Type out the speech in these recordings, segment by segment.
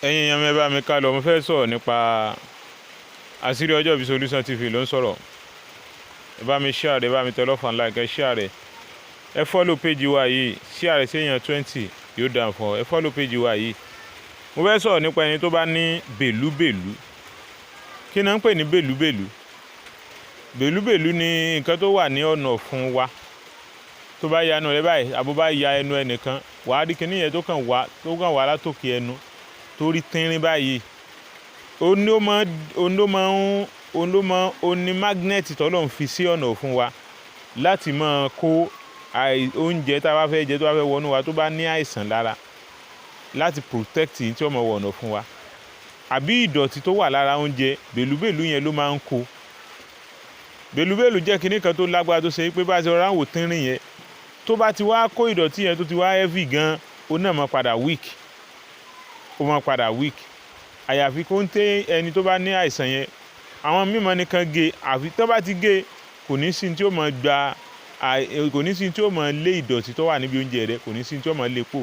ẹ̀yin èèyàn mi bá mi ká lọ mo fẹ́ sọ̀rọ̀ nípa àṣírí ọjọ́ ìbí Solution TV ló ń sọ̀rọ̀. ẹ bá mi share rẹ̀, ẹ bá mi tẹ love and like, ẹ share rẹ̀, ẹ follow page wa yìí, share rẹ̀ sí èèyàn 20 yóò dàn fún ọ. ẹ follow page wa yìí. mo fẹ́ sọ̀rọ̀ nípa ẹni tó bá ní bèlúbèlú. kí ni wọ́n ń pè ní bèlúbèlú? bèlúbèlú ni nǹkan tó wà ní ọ̀nà fún wa. tó bá yanu rẹ báyìí àbó bá ya ẹnu ẹnìkan, wàá rí kíní yẹn tó kàn wá látòkè ẹnu torí tínrín báyìí. ó ní mágnẹ́ẹ̀tì tọ́lọ́run fi sí ọ̀nà fún wa láti máa kó oúnjẹ tá a bá fẹ́ jẹ tó bá fẹ́ wọnú wa tó bá ní àìsàn lára, láti protect tí ó máa wọ̀nà fún wa. àbí ìdọ̀tí tó wà lára oúnjẹ, bèlúbèlú yẹn ló máa ń kó. bèlúbèlú jẹ́ kinní kan tó lágbára tó ṣe pé bá a ṣe rọra ń wò tínrín yẹn, tó bá ti wá kó ìdọ̀tí yẹn tó ti wá heavy gan, ó náà máa padà weak. ó máa padà weak. àyàfi kó ń tẹ ẹni tó bá ní àìsàn yẹn, àwọn mímọ́ nìkan gé, àfi tó bá ti gé kò ní sí tí ó máa kò ní sí tí ó máa lé ìdọ̀tí tó wà níbi oúnjẹ rẹ, kò ní sí tí ó máa lé pò.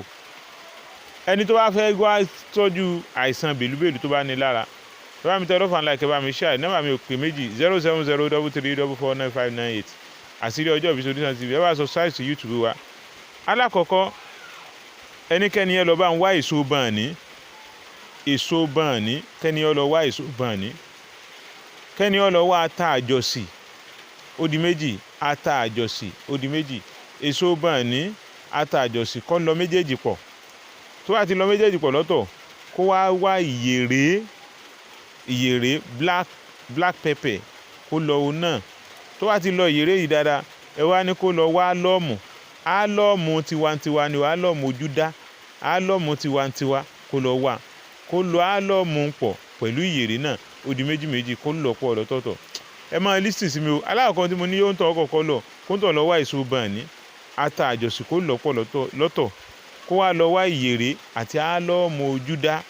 ẹni tó bá fẹ́ wá tọ́jú àìsàn bèlúbèlú tó bá ní lára, ẹ bá mi tẹ love and like, ẹ bá mi share, nọ́mbà mi ò pé méjì 07033449598. àṣírí ọjọ́ ìbí Solution TV. ẹ bá subscribe sí YouTube wa. alákọ̀ọ́kọ́, ẹnikẹ́ni yẹn lọ bá ń wá èso bàní. èso bàní, kẹ́ni yẹn lọ wá èso bàní. kẹ́ni yẹn lọ wá ata àjọsì, ó di méjì. ata àjọsì, ó di méjì. èso bàní, ata àjọsì, kó lọ méjèèjì pọ̀. tó bá ti lọ méjèèjì pọ̀ lọ́tọ̀, kó wá ìyèrè black pepper, kó lọ òun náà. tó bá ti lọ ìyèrè yìí dáadáa, ẹ wá ní kó lọ wá álọ́ọ̀mù. álọ́ọ̀mù tiwantiwa ni álọ́ọ̀mù ojúdá, álọ́ọ̀mù tiwantiwa kó lọ wá. kó lọ álọ́ọ̀mù pọ̀ pẹ̀lú ìyèrè náà, ó di méjì méjì, kó lọ pọ̀ lọ́tọ̀ọ̀tọ̀. ẹ máa listen sí mi o. alákọ̀ọ́kọ́ tí mo ní yóò ń tọ́ ọkọ̀ọ̀kọ́ lọ, kó ń tọ̀ lọ wá èso bàní, ata àjọsì, kó lọ pọ̀ lọ́tọ̀. kó wá lọ wá ìyèrè àti álọ́ọ̀mù ojúdá.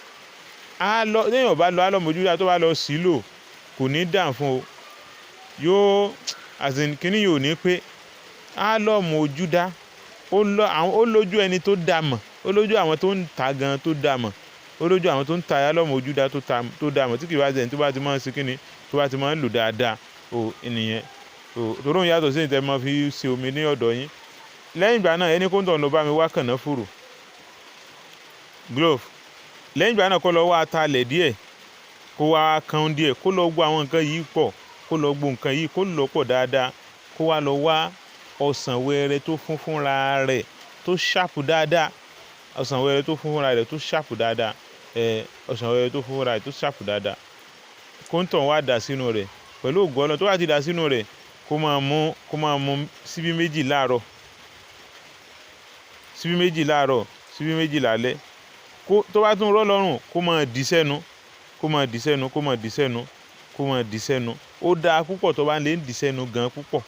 lẹ́yìn ọ̀bá lọ álọ́ọ̀mù ojúdá tó bá lọ sílò, kò ní dàn fún o. kíní yóò ní pé álọ́ọ̀mù ojúdá ó lójú ẹni tó dà mọ̀, ó lójú àwọn tó ń ta gan tó dà mọ̀, ó lójú àwọn tó ń ta álọ́ọ̀mù ojúdá tó dà mọ̀, tí kì í bá jẹ́ ẹni tó bá ti máa ń ṣe kíni, tó bá ti máa ń lò dáadáa ènìyàn. torí òun yàtọ̀ sí ìtẹ́ máa fi ṣe omi ní ọ̀dọ̀ yín. lẹ́yìn ìgbà náà, ẹni kó ń tọ̀ lọ bá mi wá kànáfùrù, glove. lẹ́yìn ìgbà náà, kó lọ wá atalẹ̀ díẹ̀, kó wá kan díẹ̀, kó lọ gbọ́ àwọn nǹkan yìí pọ̀, kó lọ gbọ́ nǹkan yìí, kó lọ pọ̀ dáadáa. kó wá lọ wá ọsàn wẹ́rẹ́ tó fún fúnra rẹ̀ tó ṣàpù dáadáa. ọsàn wẹ́rẹ́ tó fún fúnra rẹ̀ tó ṣàpù dáadáa. ọsàn wẹ́rẹ́ tó fún fúnra rẹ̀ tó ṣàpù dáadáa. kó ń tàn wá dà sínú rẹ̀ pẹ̀lú ògo Ọlọ́run. tó bá ti dà sínú rẹ̀, kó máa mú síbí méjì láàárọ̀, síbí méjì láàárọ̀, síbí méjì lálẹ́. tó bá tún rọ́ lọ́rùn, kó máa dì sẹ́nu, kó máa dì sẹ́nu, kó máa dì sẹ́nu, kó máa dì sẹ́nu. ó dáa púpọ̀ tó bá lè ń dì sẹ́nu gan púpọ̀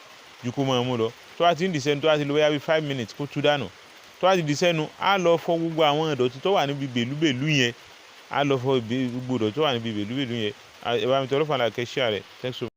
ju kó máa mú lọ. tó bá ti ń dì sẹ́nu, tó bá ti lọ bóyá bí 5 minutes, kó tú dànù. tó bá ti dì sẹ́nu, á lọ fọ gbogbo àwọn ìdọ̀tí tó wà níbi bèlúbèlú yẹn. á lọ fọ gbogbo ìdọ̀tí tó wà níbi bèlúbèlú yẹn. ẹ bá mi tọrọ fún àlàkẹ́ share rẹ̀.